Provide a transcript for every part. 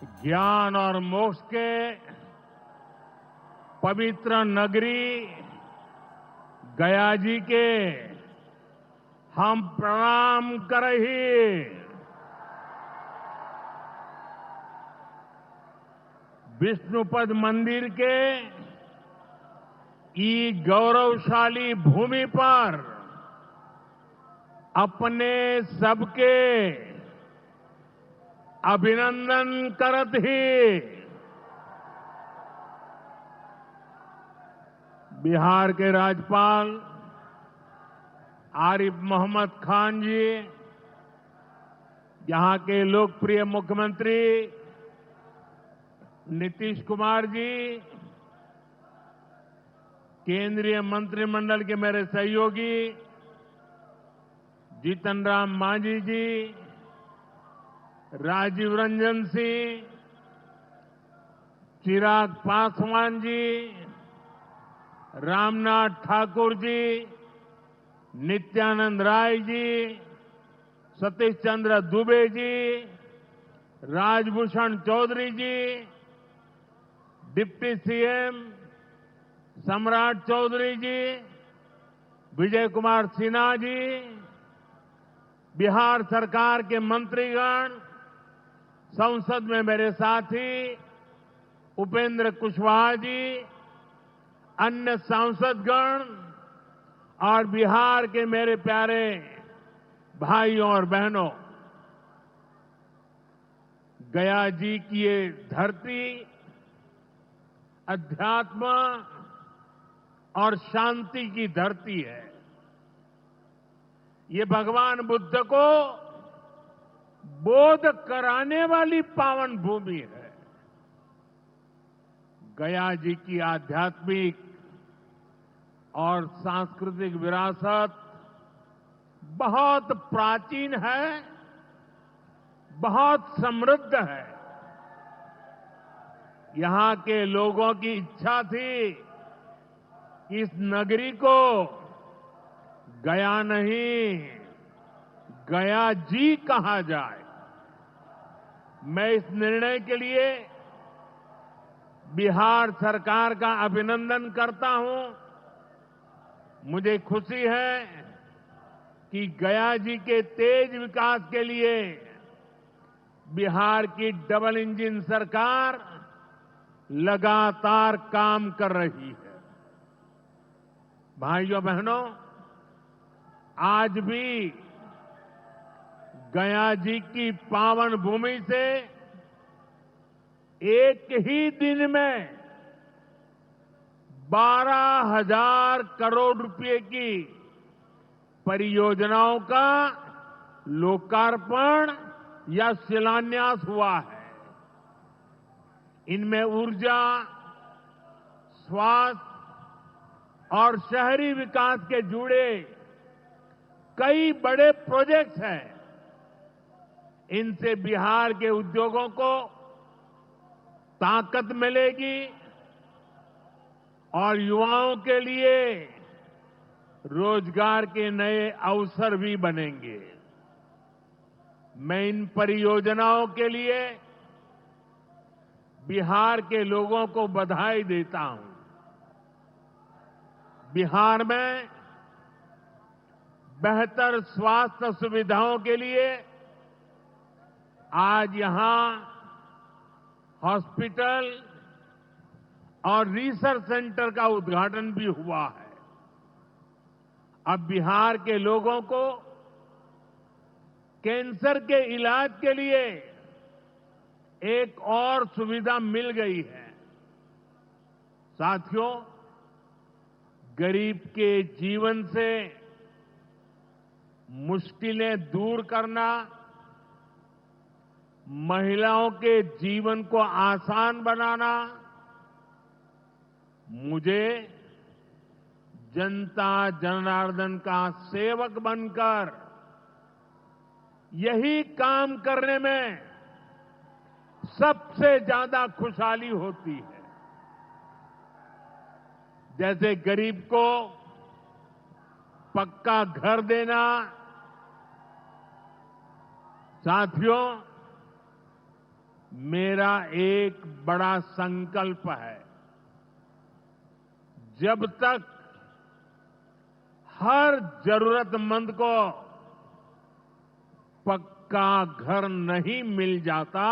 ज्ञान और मोक्ष के पवित्र नगरी गया जी के हम प्रणाम करही। विष्णुपद मंदिर के ई गौरवशाली भूमि पर अपने सबके अभिनंदन करत ही बिहार के राज्यपाल आरिफ मोहम्मद खान जी, यहां के लोकप्रिय मुख्यमंत्री नीतीश कुमार जी, केंद्रीय मंत्रिमंडल के मेरे सहयोगी जीतन राम मांझी जी, राजीव रंजन सिंह, चिराग पासवान जी, रामनाथ ठाकुर जी, नित्यानंद राय जी, सतीश चंद्र दुबे जी, राजभूषण चौधरी जी, डिप्टी सीएम सम्राट चौधरी जी, विजय कुमार सिन्हा जी, बिहार सरकार के मंत्रीगण, संसद में मेरे साथी उपेंद्र कुशवाहा जी, अन्य सांसदगण और बिहार के मेरे प्यारे भाइयों और बहनों, गया जी की ये धरती अध्यात्म और शांति की धरती है। ये भगवान बुद्ध को बोध कराने वाली पावन भूमि है। गया जी की आध्यात्मिक और सांस्कृतिक विरासत बहुत प्राचीन है, बहुत समृद्ध है। यहां के लोगों की इच्छा थी कि इस नगरी को गया नहीं, गया जी कहा जाए। मैं इस निर्णय के लिए बिहार सरकार का अभिनंदन करता हूं। मुझे खुशी है कि गया जी के तेज विकास के लिए बिहार की डबल इंजन सरकार लगातार काम कर रही है। भाइयों बहनों, आज भी गया जी की पावन भूमि से एक ही दिन में 12,000 करोड़ रुपए की परियोजनाओं का लोकार्पण या शिलान्यास हुआ है। इनमें ऊर्जा, स्वास्थ्य और शहरी विकास के जुड़े कई बड़े प्रोजेक्ट्स हैं। इनसे बिहार के उद्योगों को ताकत मिलेगी और युवाओं के लिए रोजगार के नए अवसर भी बनेंगे। मैं इन परियोजनाओं के लिए बिहार के लोगों को बधाई देता हूं। बिहार में बेहतर स्वास्थ्य सुविधाओं के लिए आज यहां हॉस्पिटल और रिसर्च सेंटर का उद्घाटन भी हुआ है। अब बिहार के लोगों को कैंसर के इलाज के लिए एक और सुविधा मिल गई है। साथियों, गरीब के जीवन से मुश्किलें दूर करना, महिलाओं के जीवन को आसान बनाना मुझे जनता जनार्दन का सेवक बनकर यही काम करने में सबसे ज्यादा खुशहाली होती है। जैसे गरीब को पक्का घर देना, साथियों मेरा एक बड़ा संकल्प है। जब तक हर जरूरतमंद को पक्का घर नहीं मिल जाता,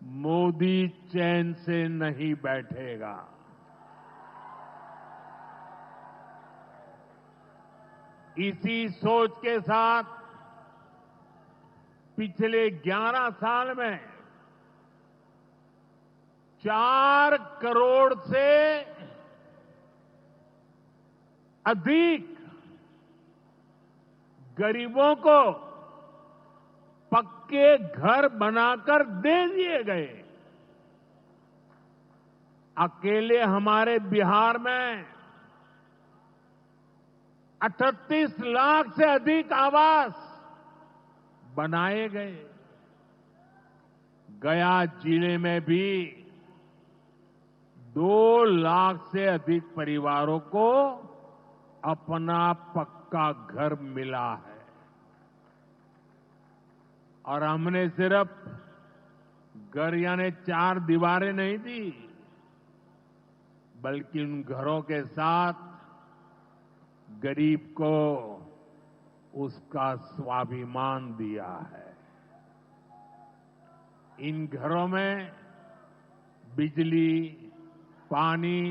मोदी चैन से नहीं बैठेगा। इसी सोच के साथ पिछले 11 साल में 4 करोड़ से अधिक गरीबों को पक्के घर बनाकर दे दिए गए। अकेले हमारे बिहार में 38 लाख से अधिक आवास बनाए गए। गया जिले में भी 2 लाख से अधिक परिवारों को अपना पक्का घर मिला है। और हमने सिर्फ घर यानी 4 दीवारें नहीं दी, बल्कि उन घरों के साथ गरीब को उसका स्वाभिमान दिया है। इन घरों में बिजली, पानी,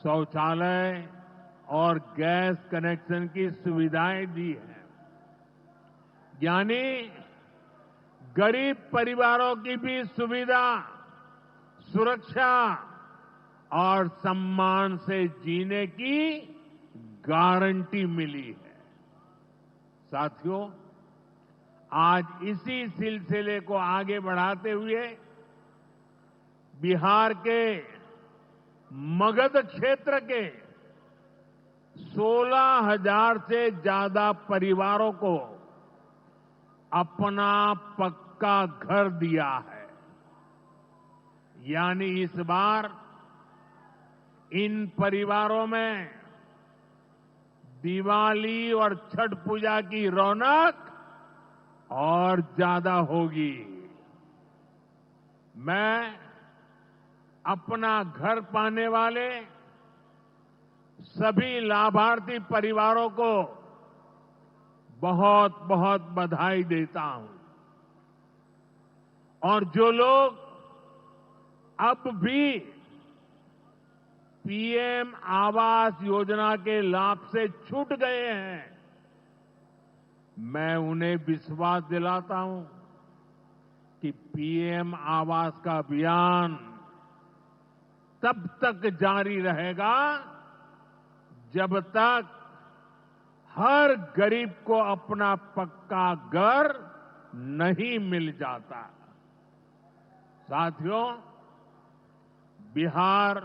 शौचालय और गैस कनेक्शन की सुविधाएं दी हैं। यानी गरीब परिवारों की भी सुविधा, सुरक्षा और सम्मान से जीने की गारंटी मिली है। साथियों, आज इसी सिलसिले को आगे बढ़ाते हुए बिहार के मगध क्षेत्र के 16,000 से ज्यादा परिवारों को अपना पक्का घर दिया है। यानी इस बार इन परिवारों में दिवाली और छठ पूजा की रौनक और ज्यादा होगी। मैं अपना घर पाने वाले सभी लाभार्थी परिवारों को बहुत बहुत बधाई देता हूं। और जो लोग अब भी पीएम आवास योजना के लाभ से छूट गए हैं, मैं उन्हें विश्वास दिलाता हूं कि पीएम आवास का अभियान तब तक जारी रहेगा जब तक हर गरीब को अपना पक्का घर नहीं मिल जाता। साथियों, बिहार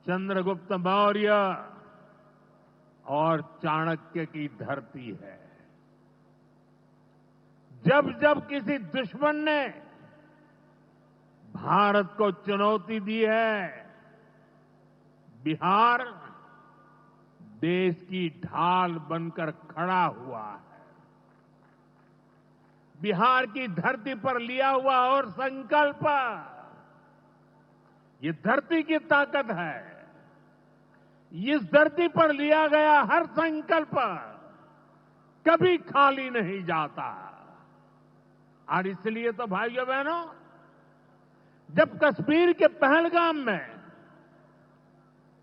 चंद्रगुप्त मौर्य और चाणक्य की धरती है। जब जब किसी दुश्मन ने भारत को चुनौती दी है, बिहार देश की ढाल बनकर खड़ा हुआ है। बिहार की धरती पर लिया हुआ और संकल्प, ये धरती की ताकत है। इस धरती पर लिया गया हर संकल्प कभी खाली नहीं जाता। और इसलिए तो भाइयों बहनों, जब कश्मीर के पहलगाम में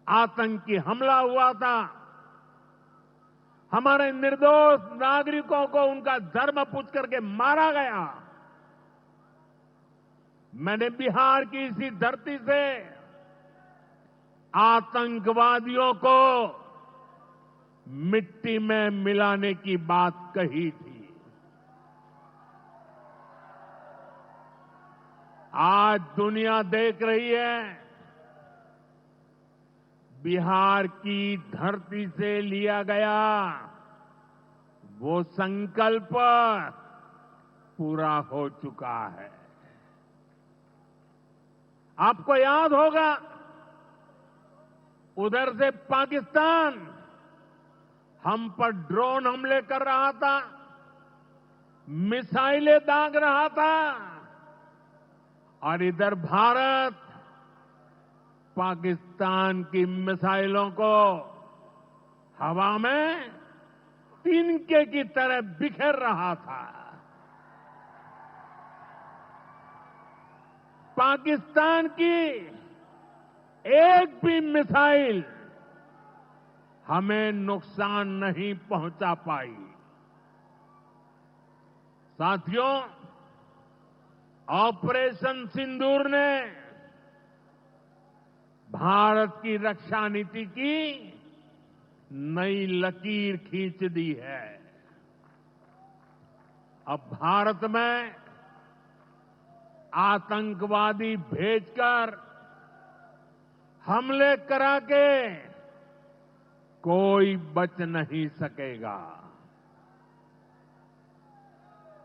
आतंकी हमला हुआ था, हमारे निर्दोष नागरिकों को उनका धर्म पूछ करके मारा गया, मैंने बिहार की इसी धरती से आतंकवादियों को मिट्टी में मिलाने की बात कही थी। आज दुनिया देख रही है, बिहार की धरती से लिया गया वो संकल्प पूरा हो चुका है। आपको याद होगा, उधर से पाकिस्तान हम पर ड्रोन हमले कर रहा था। मिसाइलें दाग रहा था और इधर भारत पाकिस्तान की मिसाइलों को हवा में तिनके की तरह बिखेर रहा था। पाकिस्तान की एक भी मिसाइल हमें नुकसान नहीं पहुंचा पाई। साथियों, ऑपरेशन सिंदूर ने भारत की रक्षा नीति की नई लकीर खींच दी है। अब भारत में आतंकवादी भेजकर हमले करा के कोई बच नहीं सकेगा।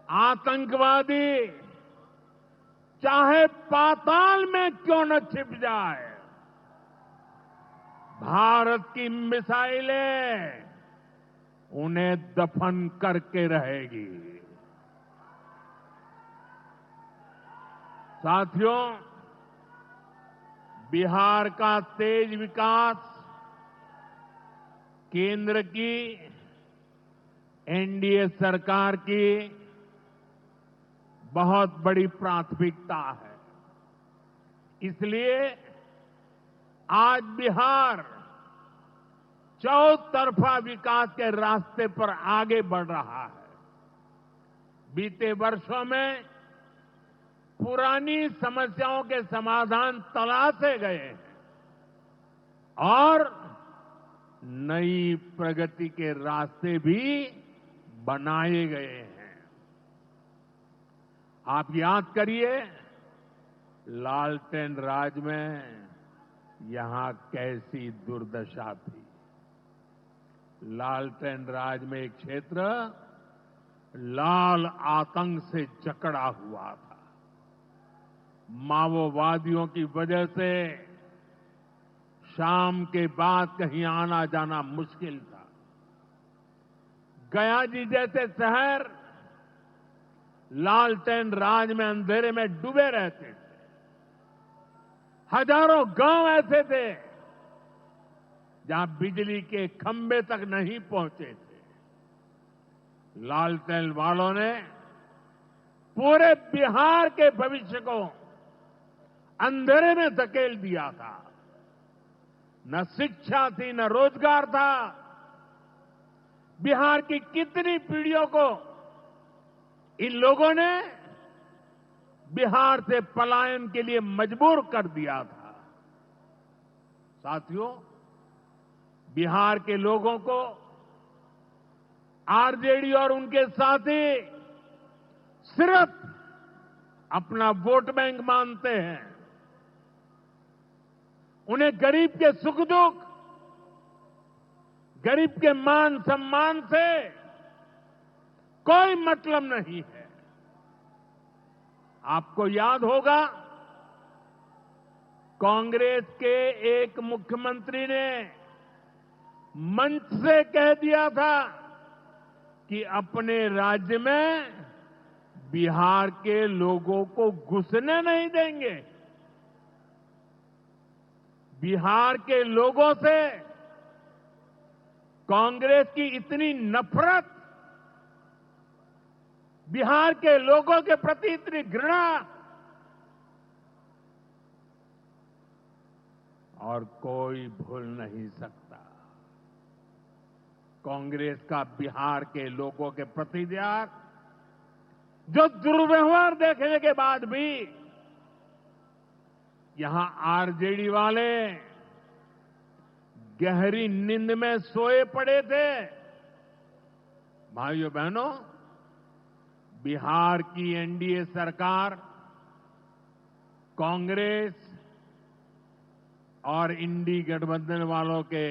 आतंकवादी चाहे पाताल में क्यों न छिप जाए, भारत की मिसाइलें उन्हें दफन करके रहेगी। साथियों, बिहार का तेज विकास केंद्र की एनडीए सरकार की बहुत बड़ी प्राथमिकता है। इसलिए आज बिहार चौतरफा विकास के रास्ते पर आगे बढ़ रहा है। बीते वर्षों में पुरानी समस्याओं के समाधान तलाशे गए हैं और नई प्रगति के रास्ते भी बनाए गए हैं। आप याद करिए, लालटेन राज में यहां कैसी दुर्दशा थी। लालटेन राज में एक क्षेत्र लाल आतंक से जकड़ा हुआ था। माओवादियों की वजह से शाम के बाद कहीं आना जाना मुश्किल था। गया जी जैसे शहर लालटेन राज में अंधेरे में डूबे रहते थे। हजारों गांव ऐसे थे जहां बिजली के खंभे तक नहीं पहुंचे थे। लालटेन वालों ने पूरे बिहार के भविष्य को अंधेरे में धकेल दिया था। न शिक्षा थी, न रोजगार था। बिहार की कितनी पीढ़ियों को इन लोगों ने बिहार से पलायन के लिए मजबूर कर दिया था। साथियों, बिहार के लोगों को आरजेडी और उनके साथी सिर्फ अपना वोट बैंक मानते हैं। उन्हें गरीब के सुख दुख, गरीब के मान सम्मान से कोई मतलब नहीं है। आपको याद होगा, कांग्रेस के एक मुख्यमंत्री ने मंच से कह दिया था कि अपने राज्य में बिहार के लोगों को घुसने नहीं देंगे। बिहार के लोगों से कांग्रेस की इतनी नफरत, बिहार के लोगों के प्रति इतनी घृणा, और कोई भूल नहीं सकता। कांग्रेस का बिहार के लोगों के प्रति त्याग, जो दुर्व्यवहार देखने के बाद भी यहां आरजेडी वाले गहरी नींद में सोए पड़े थे। भाइयों बहनों, बिहार की एनडीए सरकार कांग्रेस और इंडी गठबंधन वालों के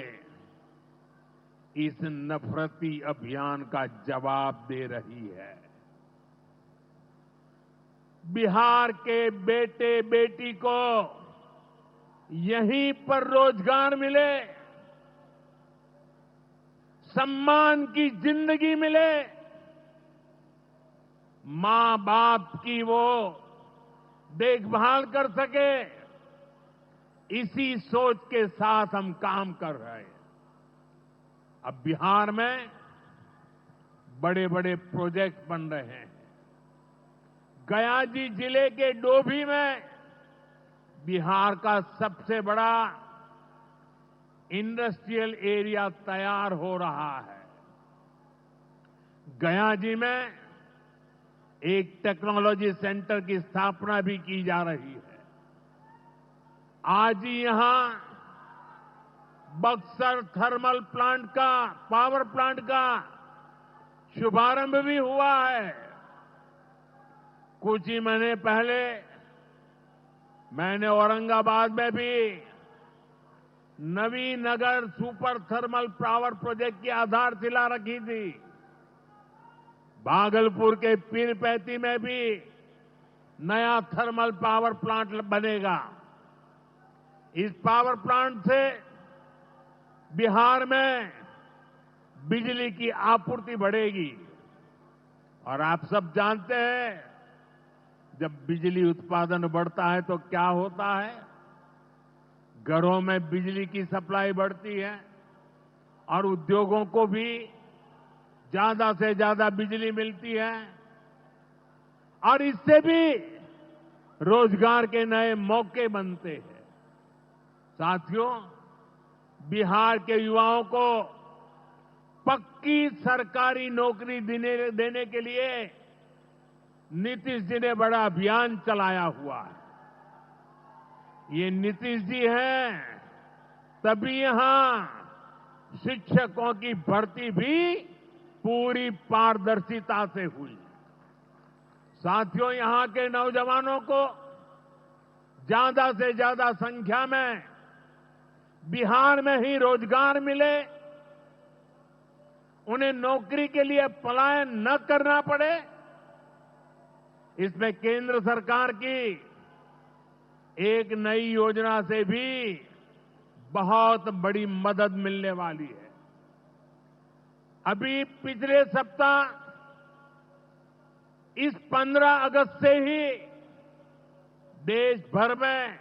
इस नफरती अभियान का जवाब दे रही है। बिहार के बेटे बेटी को यहीं पर रोजगार मिले, सम्मान की जिंदगी मिले, मां बाप की वो देखभाल कर सके, इसी सोच के साथ हम काम कर रहे हैं। अब बिहार में बड़े बड़े प्रोजेक्ट बन रहे हैं। गयाजी जिले के डोभी में बिहार का सबसे बड़ा इंडस्ट्रियल एरिया तैयार हो रहा है। गयाजी में एक टेक्नोलॉजी सेंटर की स्थापना भी की जा रही है। आज ही यहां बक्सर थर्मल प्लांट का, पावर प्लांट का शुभारंभ भी हुआ है। कुछ ही महीने पहले मैंने औरंगाबाद में भी Navinagar super thermal power project की आधारशिला रखी थी। भागलपुर के पीरपैंती में भी नया थर्मल पावर प्लांट बनेगा। इस पावर प्लांट से बिहार में बिजली की आपूर्ति बढ़ेगी। और आप सब जानते हैं, जब बिजली उत्पादन बढ़ता है तो क्या होता है? घरों में बिजली की सप्लाई बढ़ती है और उद्योगों को भी ज्यादा से ज्यादा बिजली मिलती है और इससे भी रोजगार के नए मौके बनते हैं। साथियों, बिहार के युवाओं को पक्की सरकारी नौकरी देने के लिए नीतीश जी ने बड़ा अभियान चलाया हुआ है। ये नीतीश जी हैं, तभी यहां शिक्षकों की भर्ती भी पूरी पारदर्शिता से हुई। साथियों, यहां के नौजवानों को ज्यादा से ज्यादा संख्या में बिहार में ही रोजगार मिले, उन्हें नौकरी के लिए पलायन न करना पड़े, इसमें केंद्र सरकार की एक नई योजना से भी बहुत बड़ी मदद मिलने वाली है। अभी पिछले सप्ताह इस 15 अगस्त से ही देश भर में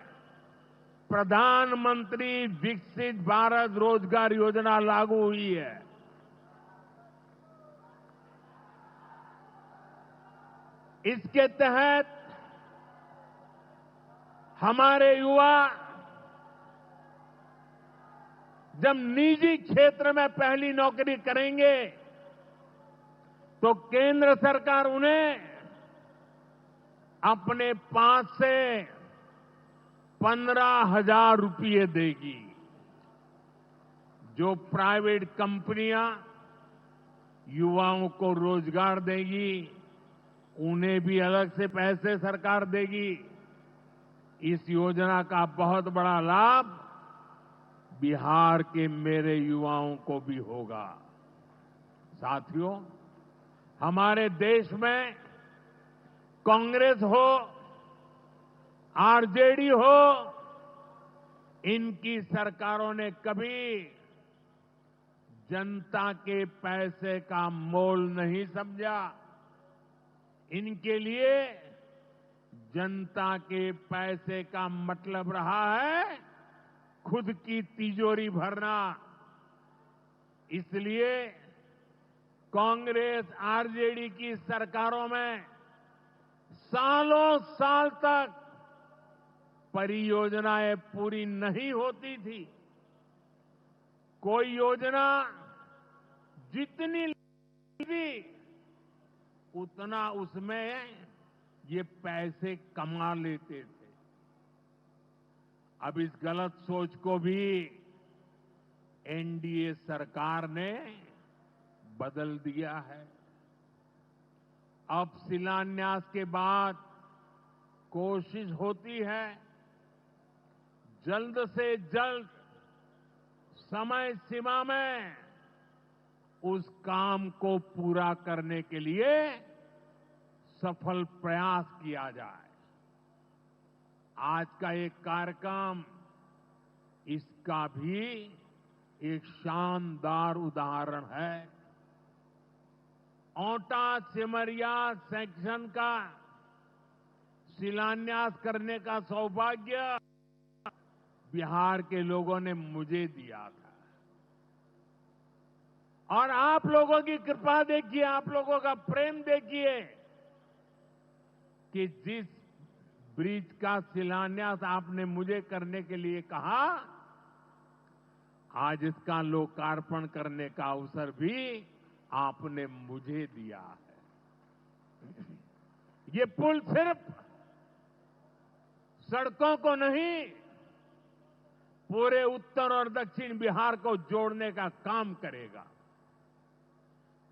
प्रधानमंत्री विकसित भारत रोजगार योजना लागू हुई है। इसके तहत हमारे युवा जब निजी क्षेत्र में पहली नौकरी करेंगे तो केंद्र सरकार उन्हें अपने पास से 15,000 रुपये देगी। जो प्राइवेट कंपनियां युवाओं को रोजगार देगी, उन्हें भी अलग से पैसे सरकार देगी। इस योजना का बहुत बड़ा लाभ बिहार के मेरे युवाओं को भी होगा। साथियों, हमारे देश में कांग्रेस हो, आरजेडी हो, इनकी सरकारों ने कभी जनता के पैसे का मोल नहीं समझा। इनके लिए जनता के पैसे का मतलब रहा है खुद की तिजोरी भरना। इसलिए कांग्रेस आरजेडी की सरकारों में सालों साल तक परियोजनाएं पूरी नहीं होती थी। कोई योजना जितनी थी उतना उसमें ये पैसे कमा लेते थे। अब इस गलत सोच को भी एनडीए सरकार ने बदल दिया है। अब शिलान्यास के बाद कोशिश होती है जल्द से जल्द समय सीमा में उस काम को पूरा करने के लिए सफल प्रयास किया जाए। आज का एक कार्यक्रम इसका भी एक शानदार उदाहरण है। औटा सिमरिया सेक्शन का शिलान्यास करने का सौभाग्य बिहार के लोगों ने मुझे दिया था। और आप लोगों की कृपा देखिए, आप लोगों का प्रेम देखिए कि जिस ब्रिज का शिलान्यास आपने मुझे करने के लिए कहा, आज इसका लोकार्पण करने का अवसर भी आपने मुझे दिया है। ये पुल सिर्फ सड़कों को नहीं, पूरे उत्तर और दक्षिण बिहार को जोड़ने का काम करेगा।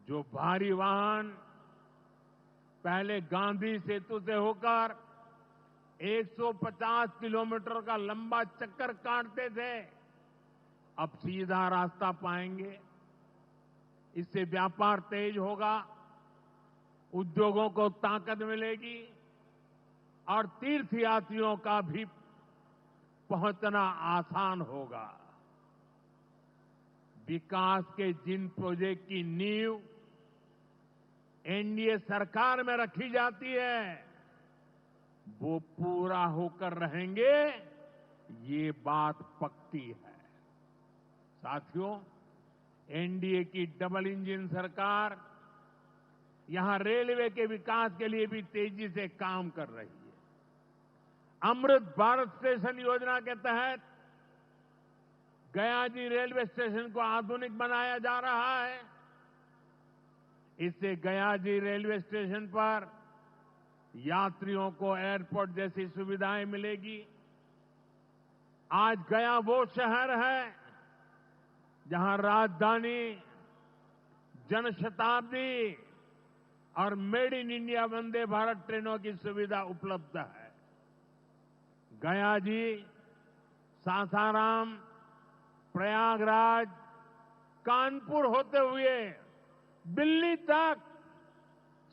जो भारी वाहन पहले गांधी सेतु से होकर 150 किलोमीटर का लंबा चक्कर काटते थे, अब सीधा रास्ता पाएंगे। इससे व्यापार तेज होगा, उद्योगों को ताकत मिलेगी और तीर्थयात्रियों का भी पहुंचना आसान होगा। विकास के जिन प्रोजेक्ट की नींव एनडीए सरकार में रखी जाती है, वो पूरा होकर रहेंगे, ये बात पक्की है। साथियों, एनडीए की डबल इंजन सरकार यहां रेलवे के विकास के लिए भी तेजी से काम कर रही है। अमृत भारत स्टेशन योजना के तहत गयाजी रेलवे स्टेशन को आधुनिक बनाया जा रहा है। इससे गयाजी रेलवे स्टेशन पर यात्रियों को एयरपोर्ट जैसी सुविधाएं मिलेगी। आज गया वो शहर है जहां राजधानी, जनशताब्दी और made in India Vande Bharat ट्रेनों की सुविधा उपलब्ध है। गयाजी, सासाराम, प्रयागराज, कानपुर होते हुए दिल्ली तक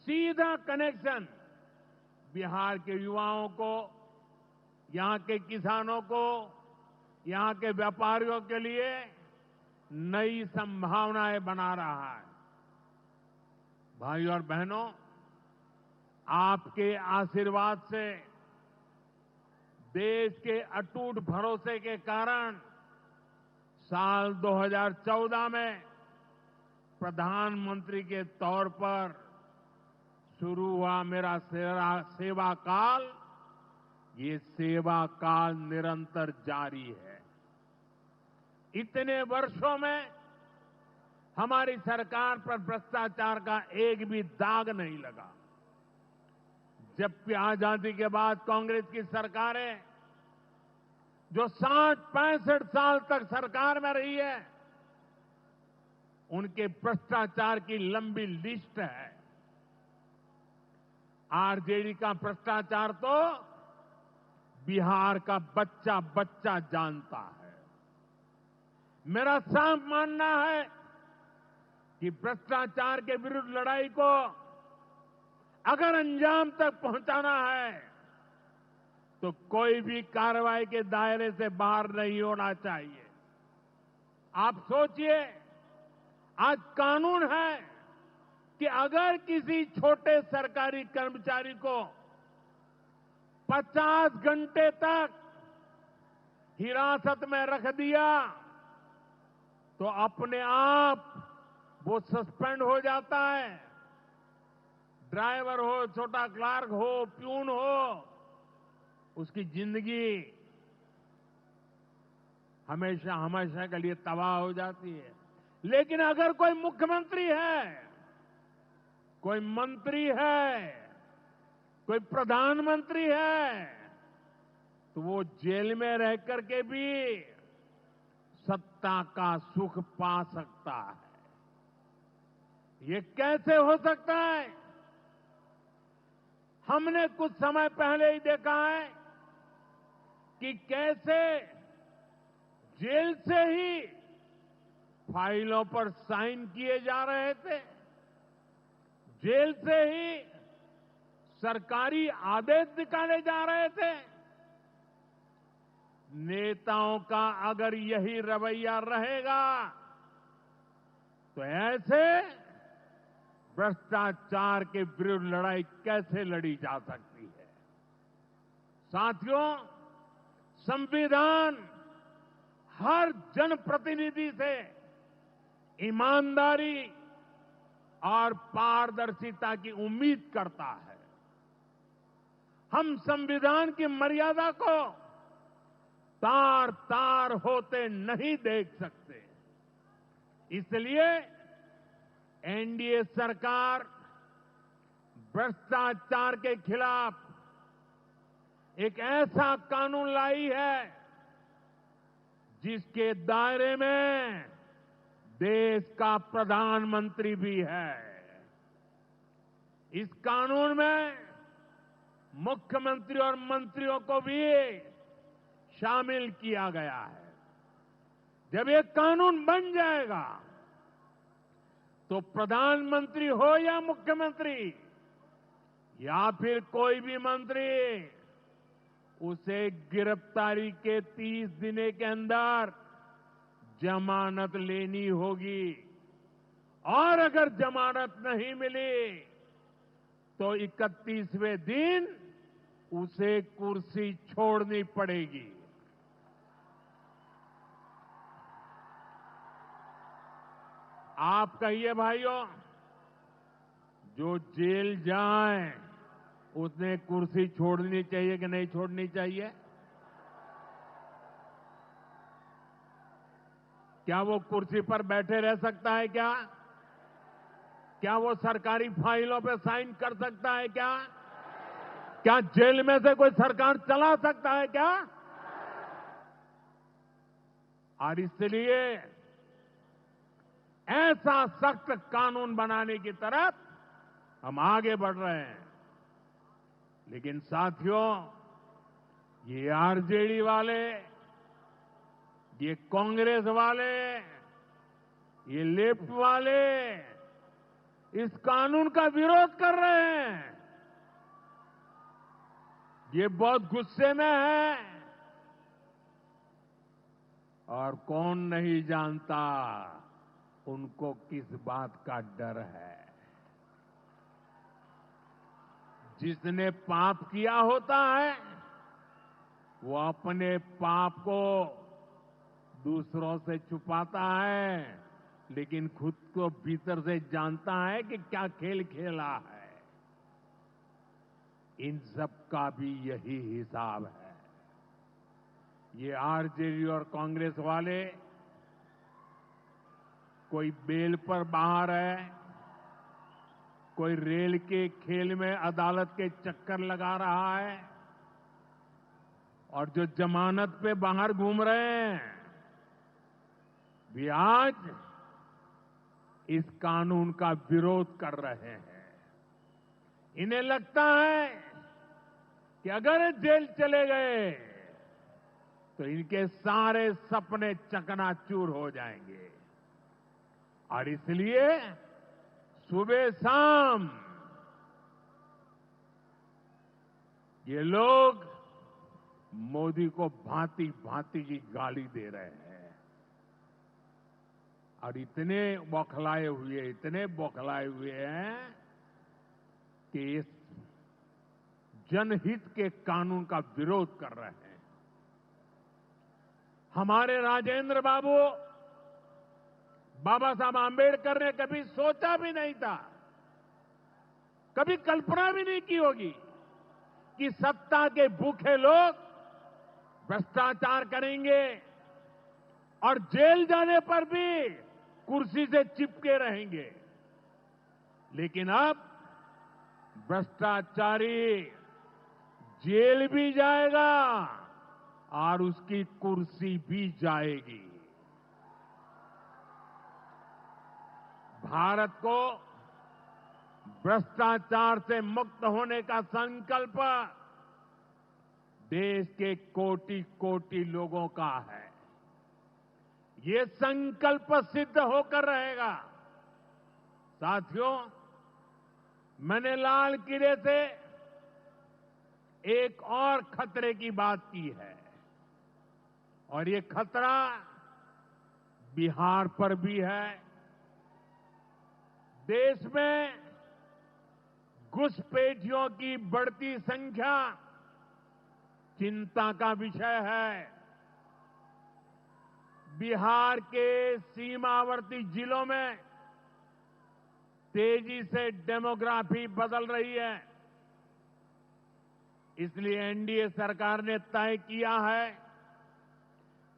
सीधा कनेक्शन बिहार के युवाओं को, यहां के किसानों को, यहां के व्यापारियों के लिए नई संभावनाएं बना रहा है। भाई और बहनों, आपके आशीर्वाद से, देश के अटूट भरोसे के कारण साल 2014 में प्रधानमंत्री के तौर पर शुरू हुआ मेरा सेवा काल, ये सेवा काल निरंतर जारी है। इतने वर्षों में हमारी सरकार पर भ्रष्टाचार का एक भी दाग नहीं लगा। जबकि आजादी के बाद कांग्रेस की सरकारें जो 60-65 साल तक सरकार में रही है, उनके भ्रष्टाचार की लंबी लिस्ट है। आरजेडी का भ्रष्टाचार तो बिहार का बच्चा बच्चा जानता है। मेरा साफ मानना है कि भ्रष्टाचार के विरुद्ध लड़ाई को अगर अंजाम तक पहुंचाना है तो कोई भी कार्रवाई के दायरे से बाहर नहीं होना चाहिए। आप सोचिए, आज कानून है कि अगर किसी छोटे सरकारी कर्मचारी को 50 घंटे तक हिरासत में रख दिया तो अपने आप वो सस्पेंड हो जाता है। ड्राइवर हो, छोटा क्लार्क हो, प्यून हो, उसकी जिंदगी हमेशा हमेशा के लिए तबाह हो जाती है। लेकिन अगर कोई मुख्यमंत्री है, कोई मंत्री है, कोई प्रधानमंत्री है, तो वो जेल में रह करके भी सत्ता का सुख पा सकता है। ये कैसे हो सकता है? हमने कुछ समय पहले ही देखा है कि कैसे जेल से ही फाइलों पर साइन किए जा रहे थे, जेल से ही सरकारी आदेश निकाले जा रहे थे। नेताओं का अगर यही रवैया रहेगा तो ऐसे भ्रष्टाचार के विरुद्ध लड़ाई कैसे लड़ी जा सकती है। साथियों, संविधान हर जनप्रतिनिधि से ईमानदारी और पारदर्शिता की उम्मीद करता है। हम संविधान की मर्यादा को तार तार होते नहीं देख सकते। इसलिए एनडीए सरकार भ्रष्टाचार के खिलाफ एक ऐसा कानून लाई है जिसके दायरे में देश का प्रधानमंत्री भी है। इस कानून में मुख्यमंत्री और मंत्रियों को भी शामिल किया गया है। जब ये कानून बन जाएगा तो प्रधानमंत्री हो या मुख्यमंत्री या फिर कोई भी मंत्री, उसे गिरफ्तारी के 30 दिन के अंदर जमानत लेनी होगी और अगर जमानत नहीं मिली तो 31वें दिन उसे कुर्सी छोड़नी पड़ेगी। आप कहिए भाइयों, जो जेल जाए उसने कुर्सी छोड़नी चाहिए कि नहीं छोड़नी चाहिए? क्या वो कुर्सी पर बैठे रह सकता है क्या? क्या वो सरकारी फाइलों पे साइन कर सकता है क्या? क्या जेल में से कोई सरकार चला सकता है क्या? और इसलिए ऐसा सख्त कानून बनाने की तरफ हम आगे बढ़ रहे हैं। लेकिन साथियों, ये आरजेडी वाले, ये कांग्रेस वाले, ये लेफ्ट वाले इस कानून का विरोध कर रहे हैं। ये बहुत गुस्से में है और कौन नहीं जानता उनको किस बात का डर है। जिसने पाप किया होता है वो अपने पाप को दूसरों से छुपाता है, लेकिन खुद को भीतर से जानता है कि क्या खेल खेला है। इन सब का भी यही हिसाब है। ये आरजेडी और कांग्रेस वाले कोई बेल पर बाहर है, कोई रेल के खेल में अदालत के चक्कर लगा रहा है, और जो जमानत पे बाहर घूम रहे हैं भी आज इस कानून का विरोध कर रहे हैं। इन्हें लगता है कि अगर जेल चले गए तो इनके सारे सपने चकनाचूर हो जाएंगे, और इसलिए सुबह शाम ये लोग मोदी को भांति भांति की गाली दे रहे हैं और इतने बौखलाए हुए हैं कि इस जनहित के कानून का विरोध कर रहे हैं। हमारे राजेंद्र बाबू, बाबा साहब आंबेडकर ने कभी सोचा भी नहीं था, कभी कल्पना भी नहीं की होगी कि सत्ता के भूखे लोग भ्रष्टाचार करेंगे और जेल जाने पर भी कुर्सी से चिपके रहेंगे। लेकिन अब भ्रष्टाचारी जेल भी जाएगा और उसकी कुर्सी भी जाएगी। भारत को भ्रष्टाचार से मुक्त होने का संकल्प देश के कोटि कोटि लोगों का है। ये संकल्प सिद्ध होकर रहेगा। साथियों, मैंने लाल किले से एक और खतरे की बात की है, और ये खतरा बिहार पर भी है। देश में घुसपैठियों की बढ़ती संख्या चिंता का विषय है। बिहार के सीमावर्ती जिलों में तेजी से डेमोग्राफी बदल रही है। इसलिए एनडीए सरकार ने तय किया है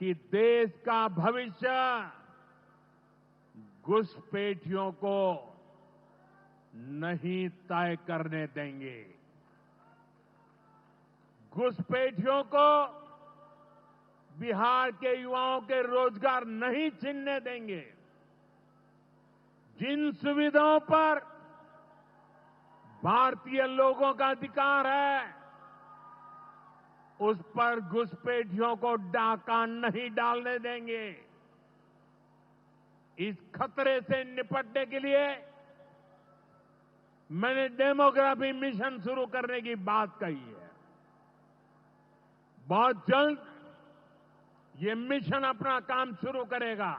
कि देश का भविष्य घुसपैठियों को नहीं तय करने देंगे। घुसपैठियों को बिहार के युवाओं के रोजगार नहीं छीनने देंगे। जिन सुविधाओं पर भारतीय लोगों का अधिकार है, उस पर घुसपैठियों को डाका नहीं डालने देंगे। इस खतरे से निपटने के लिए मैंने डेमोग्राफी मिशन शुरू करने की बात कही है। बहुत जल्द ये मिशन अपना काम शुरू करेगा।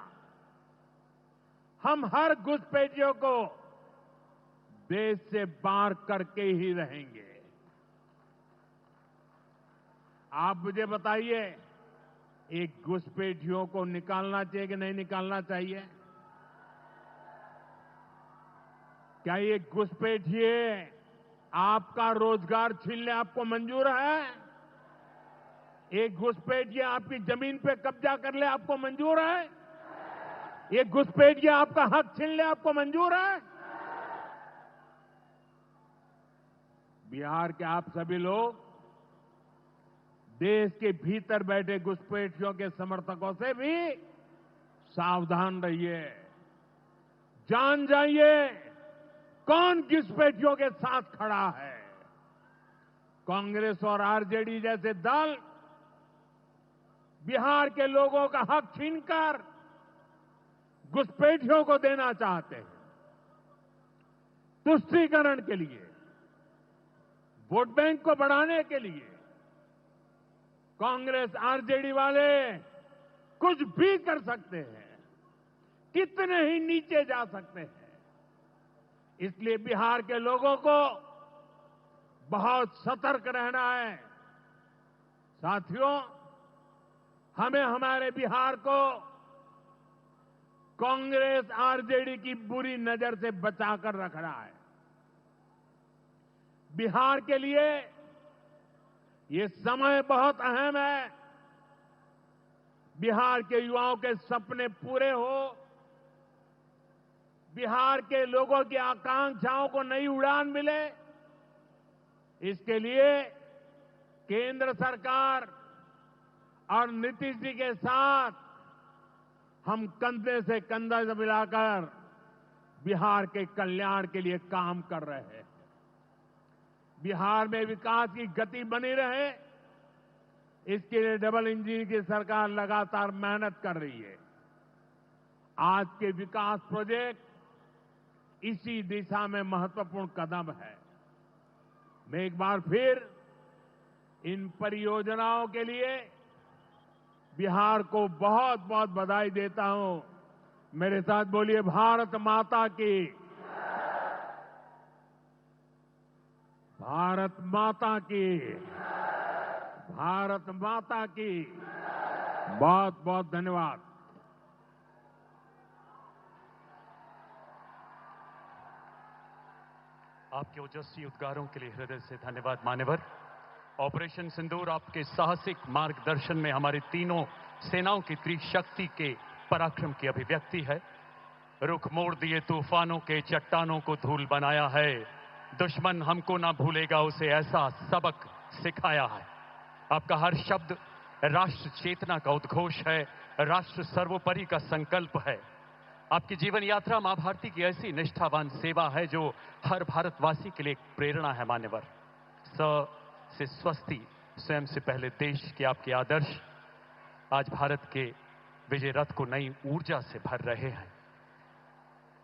हम हर घुसपैठियों को देश से बाहर करके ही रहेंगे। आप मुझे बताइए, एक घुसपैठियों को निकालना चाहिए कि नहीं निकालना चाहिए? क्या ये घुसपैठिए आपका रोजगार छीनने आपको मंजूर है? एक घुसपैठिया आपकी जमीन पे कब्जा कर ले आपको मंजूर है? एक घुसपैठिया आपका हक छीन ले आपको मंजूर है? बिहार के आप सभी लोग देश के भीतर बैठे घुसपैठियों के समर्थकों से भी सावधान रहिए। जान जाइए कौन घुसपैठियों के साथ खड़ा है। कांग्रेस और आरजेडी जैसे दल बिहार के लोगों का हक छीनकर घुसपैठियों को देना चाहते हैं। तुष्टीकरण के लिए, वोट बैंक को बढ़ाने के लिए कांग्रेस आरजेडी वाले कुछ भी कर सकते हैं, कितने ही नीचे जा सकते हैं। इसलिए बिहार के लोगों को बहुत सतर्क रहना है। साथियों, हमें हमारे बिहार को कांग्रेस आरजेडी की बुरी नजर से बचाकर रखना है। बिहार के लिए ये समय बहुत अहम है। बिहार के युवाओं के सपने पूरे हो, बिहार के लोगों की आकांक्षाओं को नई उड़ान मिले, इसके लिए केंद्र सरकार और नीतीश जी के साथ हम कंधे से कंधा मिलाकर बिहार के कल्याण के लिए काम कर रहे हैं। बिहार में विकास की गति बनी रहे, इसके लिए डबल इंजन की सरकार लगातार मेहनत कर रही है। आज के विकास प्रोजेक्ट इसी दिशा में महत्वपूर्ण कदम है। मैं एक बार फिर इन परियोजनाओं के लिए बिहार को बहुत बहुत बधाई देता हूं। मेरे साथ बोलिए, भारत माता की, भारत माता की, भारत माता की। बहुत बहुत धन्यवाद। आपके ओजस्वी उद्गारों के लिए हृदय से धन्यवाद मान्यवर। ऑपरेशन सिंदूर आपके साहसिक मार्गदर्शन में हमारी तीनों सेनाओं की त्रिशक्ति के पराक्रम की अभिव्यक्ति है। रुख मोड़ दिए तूफानों के, चट्टानों को धूल बनाया है। दुश्मन हमको ना भूलेगा, उसे ऐसा सबक सिखाया है। आपका हर शब्द राष्ट्र चेतना का उद्घोष है, राष्ट्र सर्वोपरि का संकल्प है। आपकी जीवन यात्रा मां भारती की ऐसी निष्ठावान सेवा है जो हर भारतवासी के लिए एक प्रेरणा है मान्यवर। स से स्वस्ति, स्वयं से पहले देश के आपके आदर्श आज भारत के विजय रथ को नई ऊर्जा से भर रहे हैं।